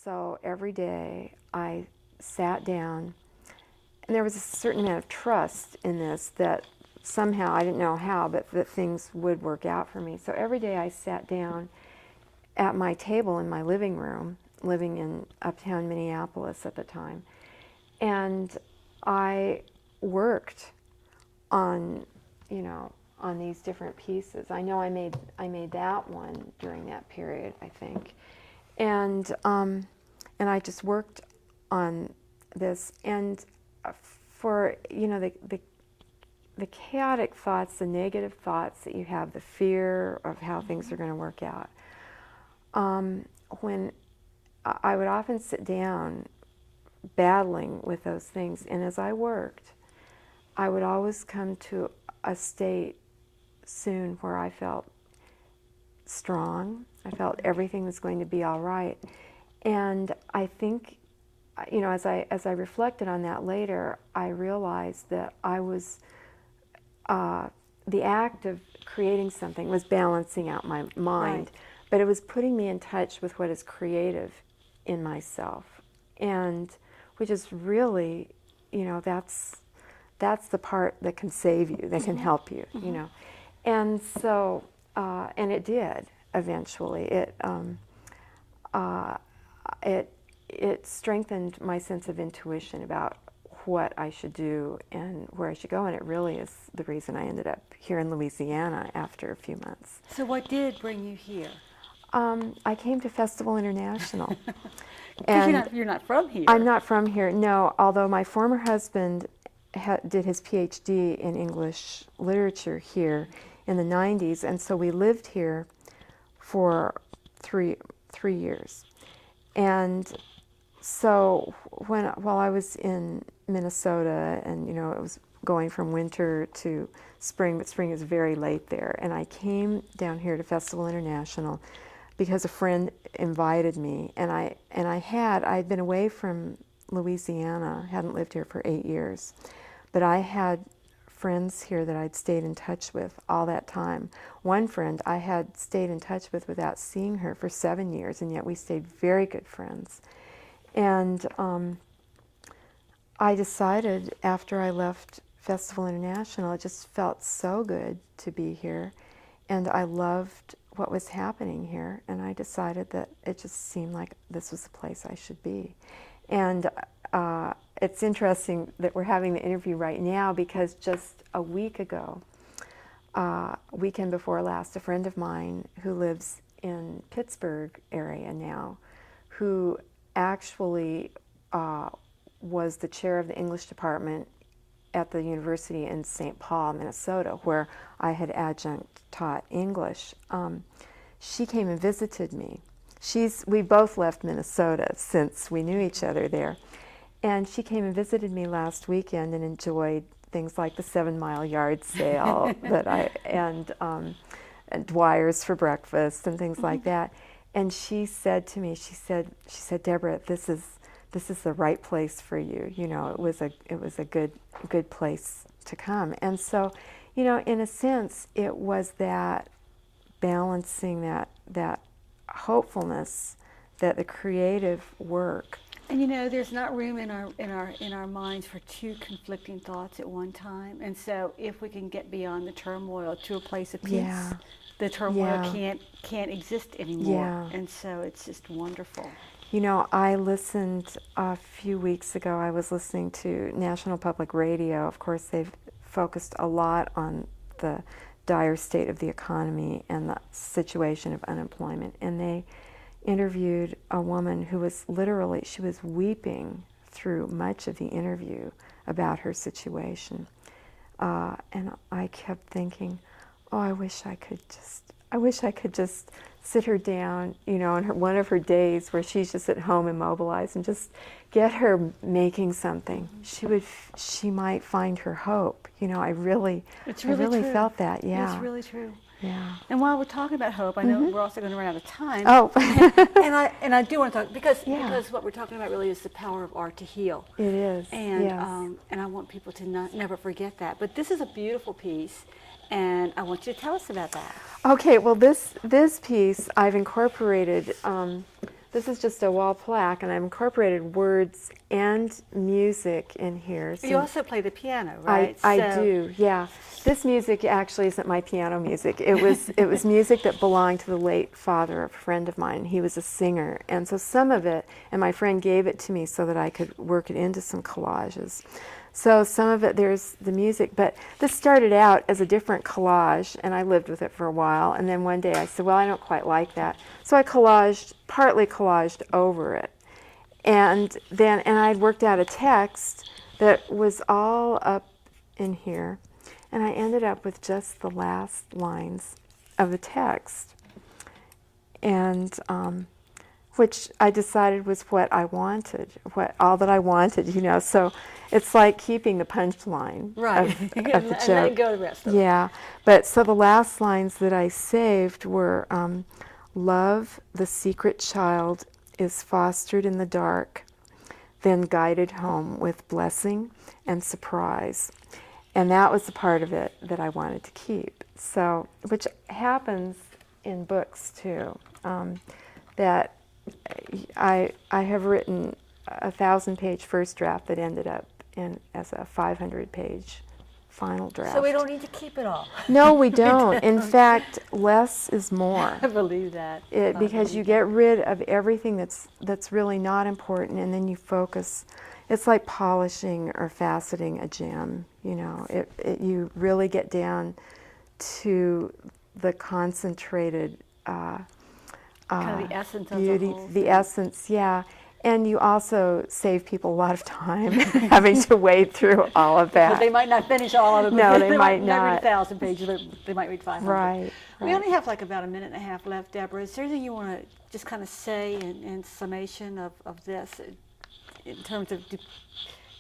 so every day I sat down, and there was a certain amount of trust in this that somehow, I didn't know how, but that things would work out for me. So every day I sat down at my table in my living room, living in uptown Minneapolis at the time, and I worked on, you know, on these different pieces. I know I made that one during that period, I think, and I just worked on this, and for, you know, the chaotic thoughts, the negative thoughts that you have, the fear of how things are going to work out. When I would often sit down battling with those things, and as I worked, I would always come to a state soon where I felt strong. I felt everything was going to be all right. And I think, you know, as I reflected on that later, I realized that I was, the act of creating something was balancing out my mind, but it was putting me in touch with what is creative in myself, and which is really, you know, that's the part that can save you, that can help you, you know. And so, and it did eventually. It strengthened my sense of intuition about what I should do and where I should go, and it really is the reason I ended up here in Louisiana after a few months. So what did bring you here? I came to Festival International. Because you're not from here. I'm not from here, no, although my former husband did his PhD in English literature here in the 90s, and so we lived here for three years. And so while I was in Minnesota, and, you know, it was going from winter to spring, but spring is very late there, and I came down here to Festival International because a friend invited me, and I'd been away from Louisiana, hadn't lived here for 8 years, but I had friends here that I'd stayed in touch with all that time. One friend I had stayed in touch with without seeing her for 7 years, and yet we stayed very good friends. And I decided after I left Festival International, it just felt so good to be here, and I loved what was happening here, and I decided that it just seemed like this was the place I should be. And it's interesting that we're having the interview right now, because just a week ago, weekend before last, a friend of mine who lives in Pittsburgh area now, who actually was the chair of the English department at the university in St. Paul, Minnesota, where I had adjunct taught English. She came and visited me. We both left Minnesota since we knew each other there. And she came and visited me last weekend and enjoyed things like the 7 Mile yard sale and Dwyer's for breakfast and things like that. And she said to me, she said, Deborah, this is the right place for you. You know, it was a good place to come. And so, you know, in a sense, it was that balancing that hopefulness that the creative work. And you know, there's not room in our minds for two conflicting thoughts at one time. And so, if we can get beyond the turmoil to a place of peace, the turmoil can't exist anymore. Yeah. And so, it's just wonderful. You know, I listened a few weeks ago. I was listening to National Public Radio. Of course, they've focused a lot on the dire state of the economy and the situation of unemployment. And they interviewed a woman who was she was weeping through much of the interview about her situation. And I kept thinking, oh, I wish I could just sit her down, you know, on one of her days where she's just at home immobilized, and just get her making something. She might find her hope. You know, I really felt that. Yeah, it's really true. Yeah. And while we're talking about hope, I know we're also going to run out of time. Oh. and I do want to talk because what we're talking about really is the power of art to heal. It is. And and I want people to never forget that. But this is a beautiful piece, and I want you to tell us about that. Okay. Well, this piece I've incorporated this is just a wall plaque, and I've incorporated words and music in here. You also play the piano, right? I do, yeah. This music actually isn't my piano music. It was music that belonged to the late father of a friend of mine. He was a singer, and so some of it, and my friend gave it to me so that I could work it into some collages. So some of it, there's the music, but this started out as a different collage, and I lived with it for a while, and then one day I said, well, I don't quite like that. So I partly collaged over it. And I'd worked out a text that was all up in here, and I ended up with just the last lines of the text, and which I decided was what I wanted, all that I wanted, you know. So it's like keeping the punchline of the joke. And let go of the rest of it. Yeah, but so the last lines that I saved were, love, the secret child, is fostered in the dark, then guided home with blessing and surprise. And that was the part of it that I wanted to keep. So, which happens in books too, that I have written a 1,000-page first draft that ended up as a 500-page final draft. So we don't need to keep it all. No, we don't. In fact, less is more. I believe that. Because you get rid of everything that's really not important, and then you focus. It's like polishing or faceting a gem. You know, you really get down to the concentrated kind of the essence of beauty, the whole the thing. essence, yeah. And you also save people a lot of time having to wade through all of that. But they might not finish all of it. No, they might read not. 1,000 pages, but they might read 500. Right. We only have like about a minute and a half left, Deborah. Is there anything you want to just kind of say in summation of this, in terms of,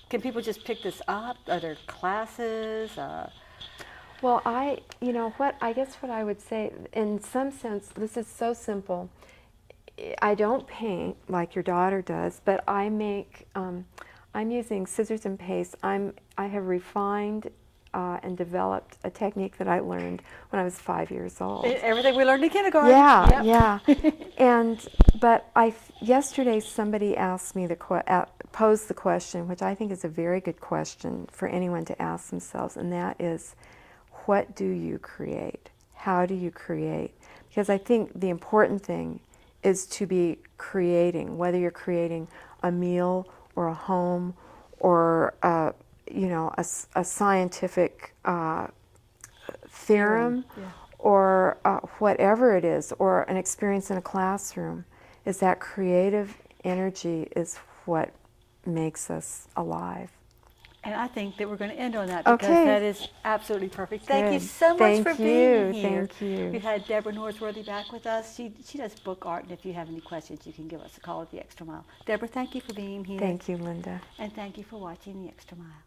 can people just pick this up? Are there classes? Well, I guess what I would say, in some sense, this is so simple. I don't paint like your daughter does, but I make, I'm using scissors and paste. I have refined and developed a technique that I learned when I was 5 years old. Everything we learned in kindergarten. Yeah, yeah. But yesterday somebody asked me posed the question, which I think is a very good question for anyone to ask themselves, and that is, what do you create? How do you create? Because I think the important thing is to be creating, whether you're creating a meal or a home or a scientific theorem, yeah. or whatever it is, or an experience in a classroom, is that creative energy is what makes us alive. And I think that we're going to end on that, because that is absolutely perfect. Thank you Good. so much for Thank being you. here. Thank you. We've had Deborah Norsworthy back with us. She does book art, and if you have any questions, you can give us a call at The Extra Mile. Deborah, thank you for being here. Thank you, Linda. And thank you for watching The Extra Mile.